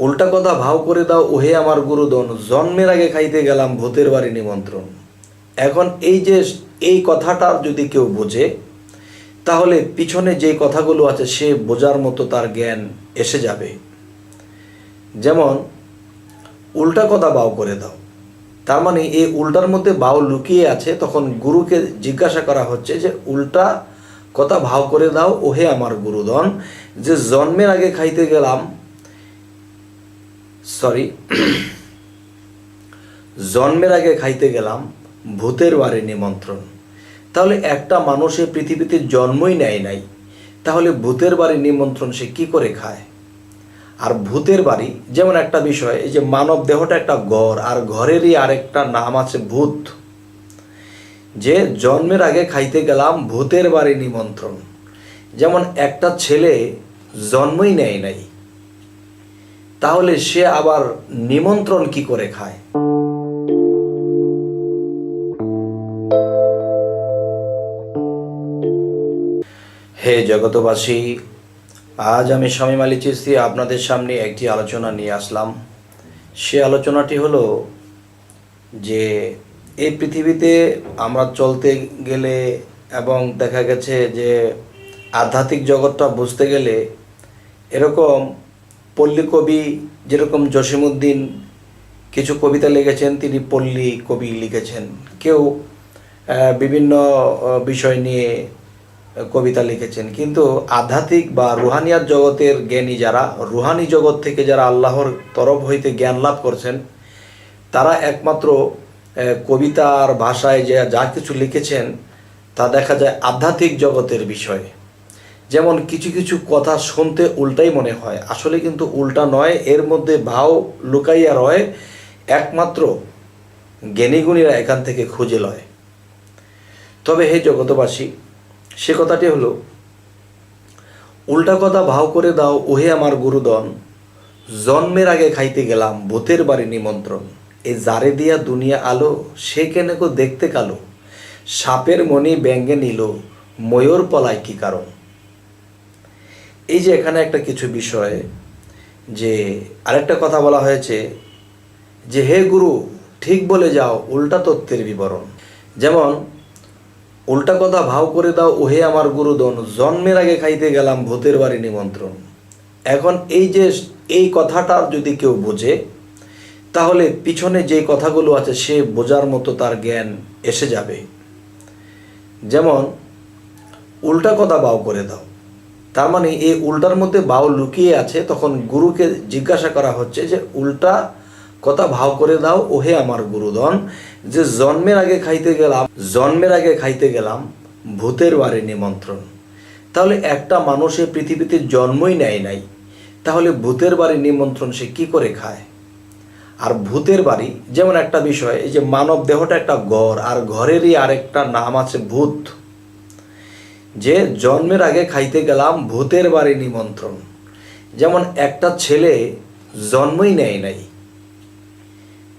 উল্টা কথা ভাও করে দাও ওহে আমার গুরুদন, জন্মের আগে খাইতে গেলাম ভূতের বাড়ি নিমন্ত্রণ। এখন এই কথাটার যদি কেউ বোঝে, তাহলে পিছনে যে কথাগুলো আছে সে বোঝার মতো তার জ্ঞান এসে যাবে। যেমন উল্টা কথা বাও করে দাও, তার মানে এই উল্টার মধ্যে বাও লুকিয়ে আছে। তখন গুরুকে জিজ্ঞাসা করা হচ্ছে যে উল্টা কথা ভাও করে দাও ওহে আমার গুরুদন, যে জন্মের আগে খাইতে গেলাম জন্মের আগে খাইতে গেলাম ভূতের বাড়ি নিমন্ত্রণ। তাহলে একটা মানুষের পৃথিবীতে জন্মই নেয় নাই, তাহলে ভূতের বাড়ি নিমন্ত্রণ সে কি করে খায়? আর ভূতের বাড়ি যেমন একটা বিষয়, এই যে মানব দেহটা একটা ঘর, আর ঘরেরই আরেকটা নাম আছে ভূত। যে জন্মের আগে খাইতে গেলাম ভূতের বাড়ি নিমন্ত্রণ। যেমন একটা ছেলে জন্মই নেয় নাই, তাহলে সে আবার নিমন্ত্রণ কি করে খায়? হে জগতবাসী, আজ আমি শামীম আলী চিশতি আপনাদের সামনে একটি আলোচনা নিয়ে আসলাম। সে আলোচনাটি হলো যে এই পৃথিবীতে আমরা চলতে গেলে এবং দেখা গেছে যে আধ্যাত্মিক জগৎটা বুঝতে গেলে এরকম পল্লী কবি যেরকম জসিমউদ্দিন কিছু কবিতা লিখেছেন, তিনি পল্লী কবি লিখেছেন। কেউ বিভিন্ন বিষয় নিয়ে কবিতা লিখেছেন। কিন্তু আধ্যাত্মিক বা রুহানিয়াত জগতের জ্ঞানী যারা, রুহানি জগৎ থেকে যারা আল্লাহর তরফ হইতে জ্ঞান লাভ করছেন, তারা একমাত্র কবিতার ভাষায় যে যা কিছু লিখেছেন তা দেখা যায় আধ্যাত্মিক জগতের বিষয়। যেমন কিছু কিছু কথা শুনতে উল্টাই মনে হয়, আসলে কিন্তু উল্টা নয়, এর মধ্যে ভাও লুকাইয়া রয়, একমাত্র জ্ঞানীগুণীরা এখান থেকে খুঁজে লয়। তবে হে জগতবাসী, সে কথাটি হলো উল্টা কথা ভাও করে দাও ওহে আমার গুরুদন, জন্মের আগে খাইতে গেলাম ভূতের বাড়ি নিমন্ত্রণ। এই জারে দিয়া দুনিয়া আলো, সে কেনেকো দেখতে কালো, সাপের মনি ব্যঙ্গে নিল, ময়ূর পলায় কি কারণ? এই যে এখানে একটা কিছু বিষয়, যে আরেকটা কথা বলা হয়েছে যে হে গুরু ঠিক বলে যাও উল্টা তত্ত্বের বিবরণ। যেমন উল্টা কথা ভাও করে দাও ওহে আমার গুরুদন, জন্মের আগে খাইতে গেলাম ভূতের বাড়ি নিমন্ত্রণ। এখন এই কথাটার যদি কেউ বোঝে, তাহলে পিছনে যে কথাগুলো আছে সে বোঝার মতো তার জ্ঞান এসে যাবে। যেমন উল্টা কথা বাও করে দাও, তার মানে এই উল্টার মধ্যে বাও লুকিয়ে আছে। তখন গুরুকে জিজ্ঞাসা করা হচ্ছে যে উল্টা কথা ভাও করে দাও ওহে আমার গুরুদন, যে জন্মের আগে খাইতে গেলাম ভূতের বাড়ি নিমন্ত্রণ। তাহলে একটা মানুষের পৃথিবীতে জন্মই নেয় নাই, তাহলে ভূতের বাড়ি নিমন্ত্রণ সে কি করে খায়? আর ভূতের বাড়ি যেমন একটা বিষয়, এই যে মানব দেহটা একটা ঘর, আর ঘরেরই আরেকটা নাম আছে ভূত। যে জন্মের আগে খাইতে গেলাম ভূতের বাড়ি নিমন্ত্রণ। যেমন একটা ছেলে জন্মই নেয় নাই,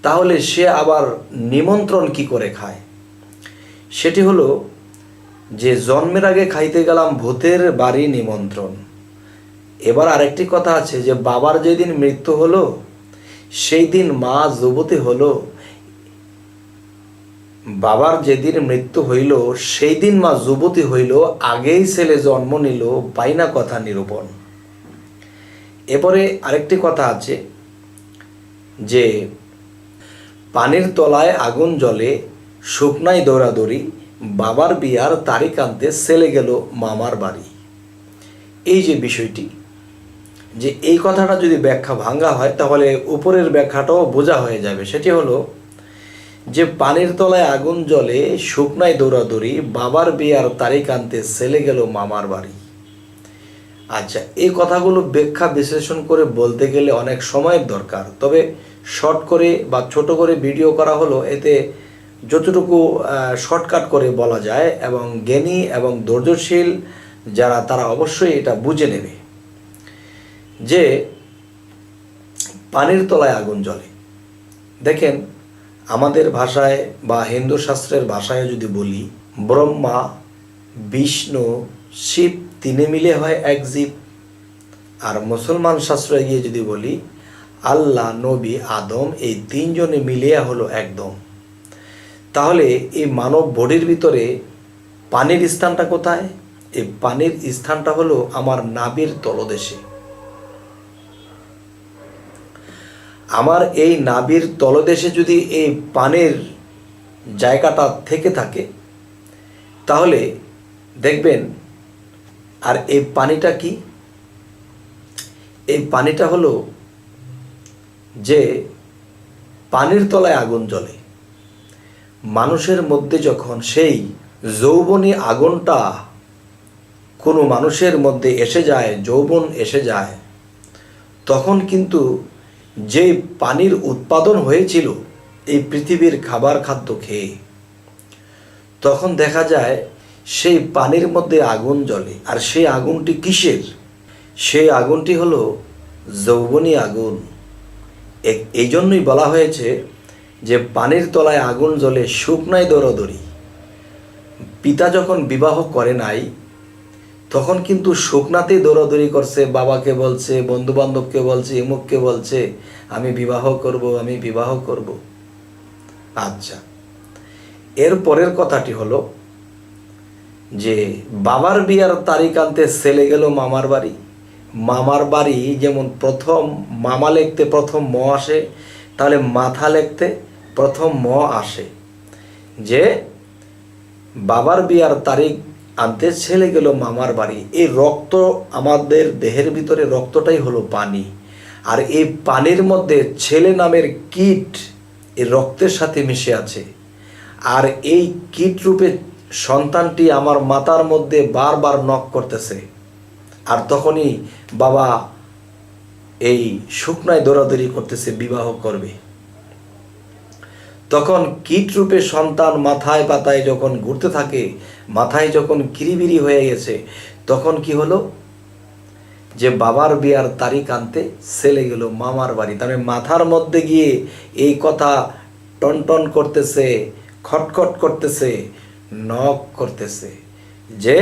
তাহলে সে আবার নিমন্ত্রণ কি করে খায়? সেটি হলো যে জন্মের আগে খাইতে গেলাম ভূতের বাড়ি নিমন্ত্রণ। এবার আরেকটি কথা আছে যে বাবার যেদিন মৃত্যু হলো সেই দিন মা যুবতী হলো, বাবার যেদিন মৃত্যু হইল সেই দিন মা যুবতী হইল, আগেই ছেলে জন্ম নিল পাইনা কথা নিরূপণ। এরপরে আরেকটি কথা আছে যে পানির তলায় আগুন জ্বলে, শুকনাই দৌড়াদৌড়ি, বাবার বিয়ার তারিখ আনতে ছেলে গেল মামার বাড়ি। এই যে বিষয়টি, যে এই কথাটা যদি ব্যাখ্যা ভাঙ্গা হয় তাহলে উপরের ব্যাখ্যাটাও বোঝা হয়ে যাবে। সেটি হলো যে পানির তলায় আগুন জ্বলে, শুকনাই দৌড়াদৌড়ি, বাবার বিয়ার তারিখ আনতে ছেলে গেল মামার বাড়ি। আচ্ছা, এই কথাগুলো ব্যাখ্যা বিশ্লেষণ করে বলতে গেলে অনেক সময়ের দরকার, তবে শর্ট করে বা ছোট করে ভিডিও করা হলো, এতে যতটুকু শর্টকাট করে বলা যায় এবং জ্ঞানী এবং ধৈর্যশীল যারা তারা অবশ্যই এটা বুঝে নেবে। যে পানির তলায় আগুন জ্বলে, দেখেন আমাদের ভাষায় বা হিন্দু শাস্ত্রের ভাষায় যদি বলি, ব্রহ্মা, বিষ্ণু, শিব তিনে মিলে হয় এক জীব। আর মুসলমান শাস্ত্রে গিয়ে যদি বলি আল্লাহ, নবী, আদম, এই তিনজনে মিলিয়া হলো একদম। তাহলে এই মানব বডির ভিতরে পানির স্থানটা কোথায়? এই পানির স্থানটা হলো আমার নাভির তলদেশে। আমার এই নাভির তলদেশে যদি এই পানির জায়গাটা থেকে থাকে, তাহলে দেখবেন, আর এই পানিটা কি? এই পানিটা হলো যে পানির তলায় আগুন জ্বলে। মানুষের মধ্যে যখন সেই যৌবনী আগুনটা কোনো মানুষের মধ্যে এসে যায়, যৌবন এসে যায়, তখন কিন্তু যে পানির উৎপাদন হয়েছিল এই পৃথিবীর খাবার খাদ্য খেয়ে, তখন দেখা যায় সেই পানির মধ্যে আগুন জ্বলে। আর সেই আগুনটি কিসের? সেই আগুনটি হলো যৌবনী আগুন। এই জন্যই বলা হয়েছে যে পানির তলায় আগুন জ্বলে সুখ নাই দরদরি। পিতা যখন বিবাহ করে নাই, তখন কিন্তু শুকনাতেই দৌড়াদৌড়ি করছে, বাবাকে বলছে, বন্ধু বান্ধবকে বলছে, এমুককে বলছে, আমি বিবাহ করব, আমি বিবাহ করব। আচ্ছা, এর পরের কথাটি হলো যে বাবার বিয়ার তারিখ আনতে ছেলে গেল মামার বাড়ি। মামার বাড়ি যেমন প্রথম মামা লিখতে প্রথম ম আসে, তাহলে মাথা লিখতে প্রথম ম আসে। যে বাবার বিয়ার তারিখ আনতে ছেলে গেল মামার বাড়ি। এই রক্ত, আমাদের দেহের ভিতরে রক্তটাই হলো পানি। আর এই পানির মধ্যে ছেলে নামের কীট এই রক্তের সাথে মিশে আছে। আর এই কীট রূপে সন্তানটি আমার মাথার মধ্যে বারবার নক করতেছে। আর তখনই বাবা এই শুকনায় দৌড়াদৌড়ি করতেছে, বিবাহ করবে। তখন কীট রূপে সন্তান মাথায় পাতায় যখন ঘুরতে থাকে, মাথায় যখন কিরিবিরি হয়ে গেছে, তখন কি হলো? যে বাবার বিয়ার তারিখ আনতে ছেলে গেল মামার বাড়ি। তার মাথার মধ্যে গিয়ে এই কথা টনটন করতেছে, খটখট করতেছে, নক করতেছে যে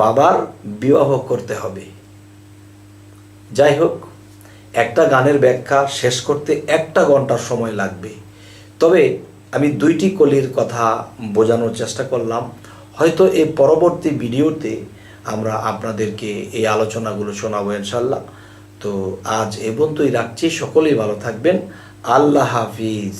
বাবার বিবাহ করতে হবে। যাই হোক, একটা গানের ব্যাখ্যা শেষ করতে 1 ঘন্টা সময় লাগবে। তবে আমি 2টি কলির কথা বোঝানোর চেষ্টা করলাম। হয়তো এই পরবর্তী ভিডিওতে আমরা আপনাদেরকে এই আলোচনাগুলো শোনাবো ইনশাল্লাহ। তো আজ এ পর্যন্তই রাখছি। সকলেই ভালো থাকবেন। আল্লাহ হাফিজ।